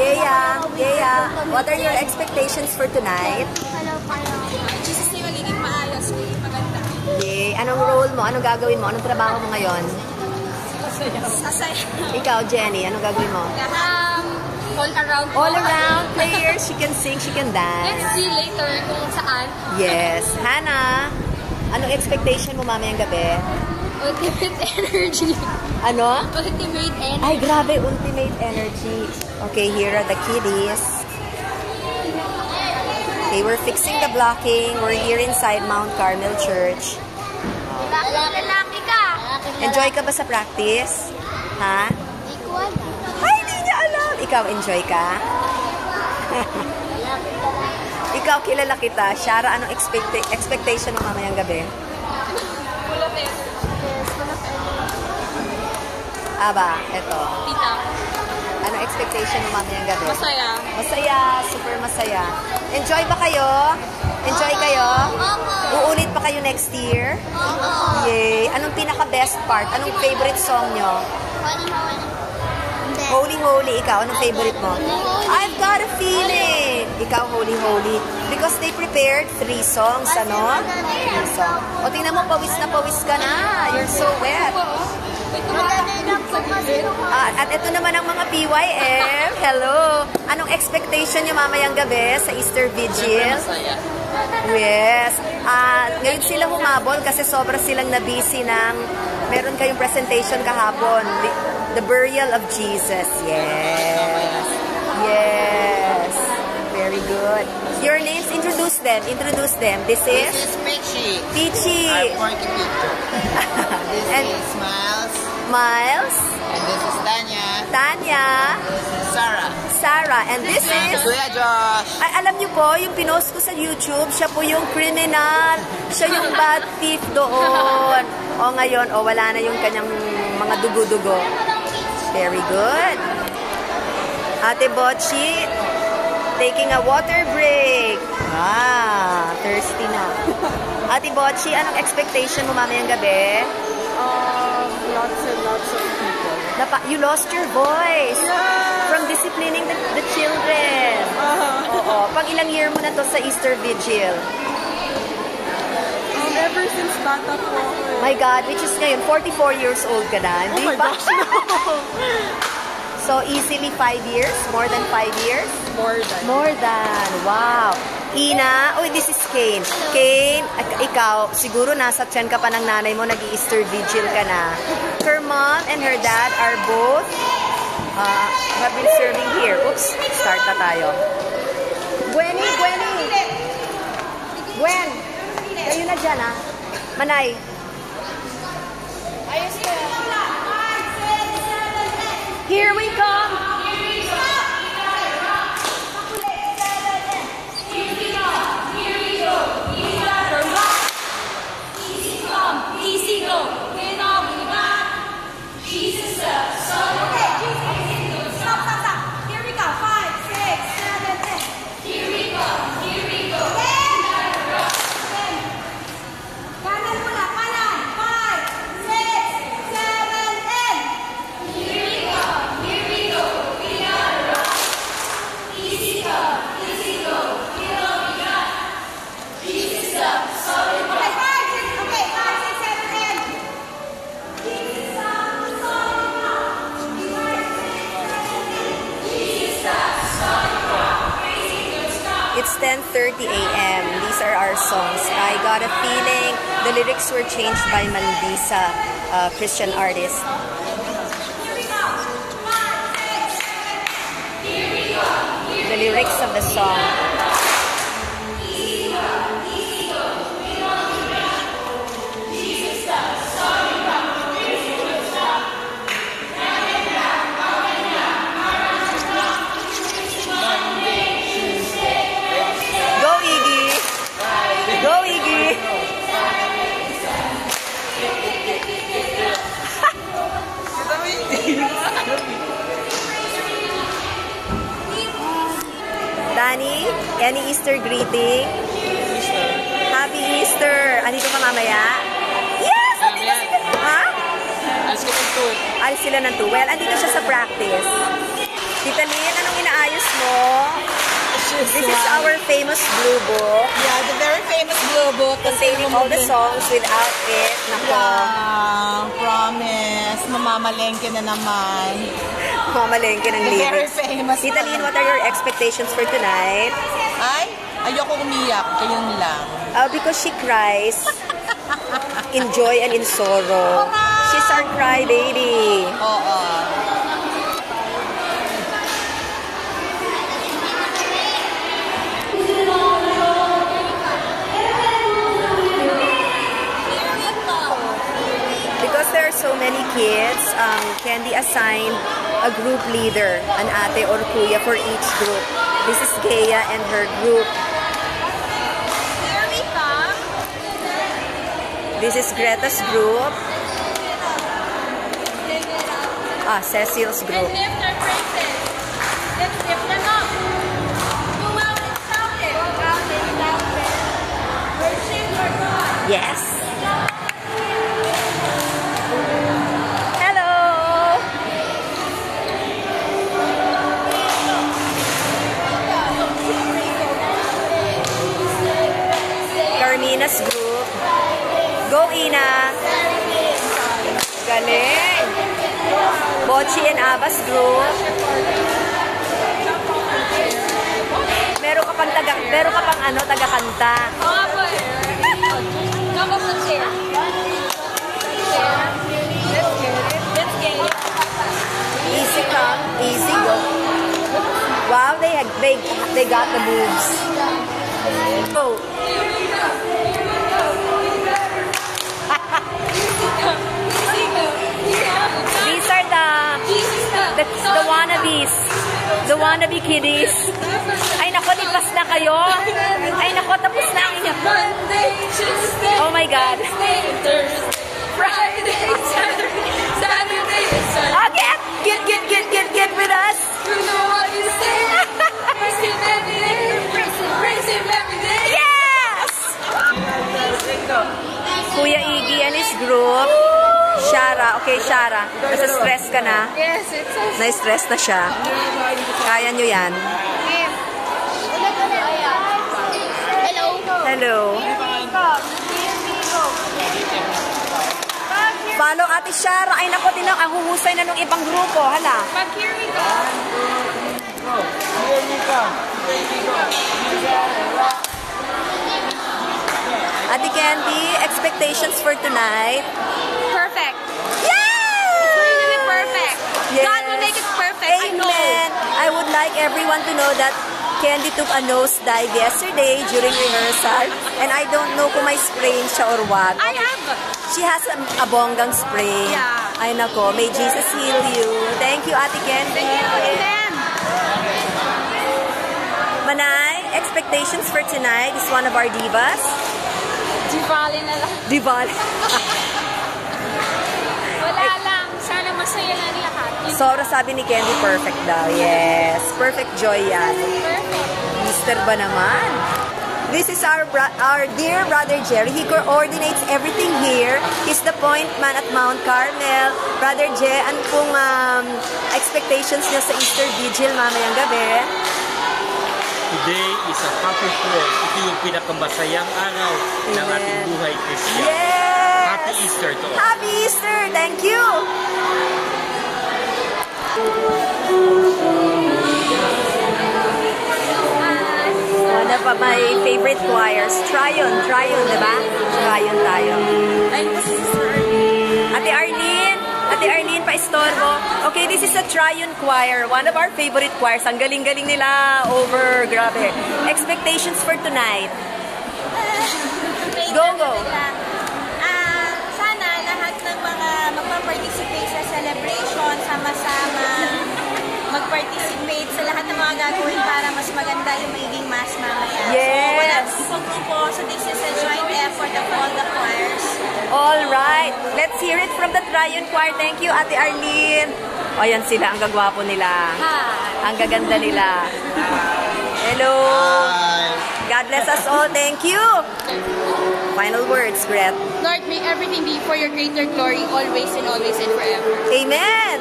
Gea, what are your expectations for tonight? Jesus na magiging maayos, magiging maganda. Yay! Anong role mo? Anong gagawin mo? Anong trabaho mo ngayon? Sasaya. Ikaw, Jenny, anong gagawin mo? All around. All around player. She can sing, she can dance. Let's see later kung saan. Yes. Hannah, anong expectation mo mamayang gabi? Ultimate energy. Ano? Ultimate energy. Ay, grabe, ultimate energy. Okay, here are the kiddies. Okay, we're fixing the blocking. We're here inside Mount Carmel Church. Lalaki ka. Enjoy ka ba sa practice? Ha? Ay, hindi niya alam. Ikaw, enjoy ka? Ikaw, kilala kita. Shara, anong expectation mo mamayang gabi? Full of it. Aba, eto. Tita. Anong expectation mo mamayang gabi? Masaya. Masaya, super masaya. Enjoy ba kayo? Enjoy kayo? Uulit pa kayo next year? Yay! Anong pinaka-best part? Anong favorite song nyo? Holy Holy. Ikaw, anong favorite mo? I've got a feeling. Ikaw, Holy Holy. Because they prepared 3 songs, ano? 3 songs. O, tingnan mo, pawis na pawis ka na. You're so wet. At ito naman ang mga PYM. Hello. Anong expectation nyo mamayang gabi sa Easter Vigil? Yes. Ngayon sila humabol kasi sobra silang na-busy ng meron kayong presentation kahapon. The burial of Jesus. Yes. Yes. Very good. Your names, introduce them. Introduce them. This is Peachy. Peachy. I'm Porky Picture. This And is Miles. Miles. And this is Tanya. Tanya. This is Sarah. Sarah. And this is... Kuya Josh. Ay, alam niyo po, yung pinost ko sa YouTube, siya po yung criminal. Siya yung bad thief doon. O ngayon, wala na yung kanyang mga dugo-dugo. Very good. Ate Bochi, taking a water break. Thirsty na. Ate Bochi, anong expectation mo mamayang gabi? Lots and lots of people. You lost your voice from disciplining the children. Oo. Pag ilang year mo na to sa Easter Vigil? Ever since bata po ako. My God, which is ngayon, 44 years old ka na. Oh my gosh, no. So, easily 5 years? More than 5 years? More than. Wow. Ina, this is Kane. Kane, ikaw, siguro nasa tiyan ka pa ng nanay mo, nag-Easter Vigil ka na. Her mom and her dad are both have been serving here. Oops, start na tayo. Gwen! Kayo na dyan, ha? Manay. Ayos ka. Here we come! It's 10:30 a.m. These are our songs. I Got a Feeling. The lyrics were changed by Mandisa, Christian artist. The lyrics of the song. Go, Iggy! Danny, any Easter greeting? Happy Easter! Andito ka mamaya? Yes! Andito sila! Ha? Alis ka ng tour. Alis sila ng tour. Well, andito siya sa practice. Tita Lynn, anong inaayos mo? This is our famous blue book Yeah, the very famous blue book. containing all the songs without it. Nako, Yeah, promise. Mamamalengke na naman. mamalengke ng The very lyrics. famous. Tita Lynn, what are your expectations for tonight? Ay, ayoko umiyak. Kayun lang. Because she cries in joy and in sorrow. She's our cry baby. Oo. Because there are so many kids, Candy assigned a group leader, an ate or kuya for each group. This is Gea and her group. Here we come. This is Greta's group. Cecil's group. And lift our praises. Let's lift them up. Go out and shout it. Go out and shout it. Worship our God. Yes. Hello. Carmina's group. Go, Ina. Galing. Bochi and Aba's group. Meron ka pang taga-kanta. Oh, boy. Come up the chair. Let's get it. Let's get it. Easy come, easy go. Wow, they got the moves. Go. These are the wannabes. The wannabe kiddies. Ay nako, lipas na kayo. Ay nako, tapos na ang inyo. Monday, Tuesday, Oh my God. Wednesday, Thursday, Friday, Saturday, Saturday, Sunday. Ah, get with us. You know what you say. Praise Him every day. Praise Him every day. Yes! Kuya Iggy and his group. Shara. Okay, Shara. Nasa-stress ka na. Yes, it's so Na-stress na siya. Kaya nyo yan. Hello. Hello. Follow Ate Shara. Ay nako, ang huhusay na nung ibang grupo. Hala. But here we go. Ate Candy, expectations for tonight? Perfect. Yes! Really perfect. Yes. God will make it perfect. I know. Amen. I would like everyone to know that Candy took a nosedive yesterday during rehearsal. And I don't know kung may sprain siya or what. I have. She has a bonggang sprain. Yeah. Ay nako, may Jesus heal you. Thank you, Ate Candy. Amen. Manay, expectations for tonight is one of our divas. Divali na lang. Dival. Wala lang. Sana masaya lang lahat. Sobra sabi ni Candy, perfect daw. Yes, perfect joy yan. Perfect. Mister ba naman? This is our dear brother Jerry. He coordinates everything here. He's the point man at Mount Carmel. Brother Jerry, ano pong expectations niya sa Easter Vigil mamayang gabi? Today is a happy fourth. Ito yung pinakamasayang araw ng ating buhay Christian. Yes! Happy Easter to all. Happy Easter! Thank you! One of my favorite choirs. Tryon, diba? Tryon tayo. Ate Arlene, pa-istorbo. Okay, this is a Tryon choir. One of our favorite choirs. Ang galing-galing nila. Grabe. Expectations for tonight. Go. Sana lahat ng mga magpa-participate sa celebration, sama-sama, mag-participate sa lahat ng mga gagawin para mas maganda yung magiging mass mamaya. Yes. So, wala grupo. So, this is a joint effort of all the choirs. All right. Let's hear it from the Tryon choir. Thank you, Ate Arlene. O, yan sila. Ang gagwapo nila. Hi. Ang gaganda nila. Hello. God bless us all. Thank you. Final words, Gret. Lord, may everything be for your greater glory, always and forever. Amen.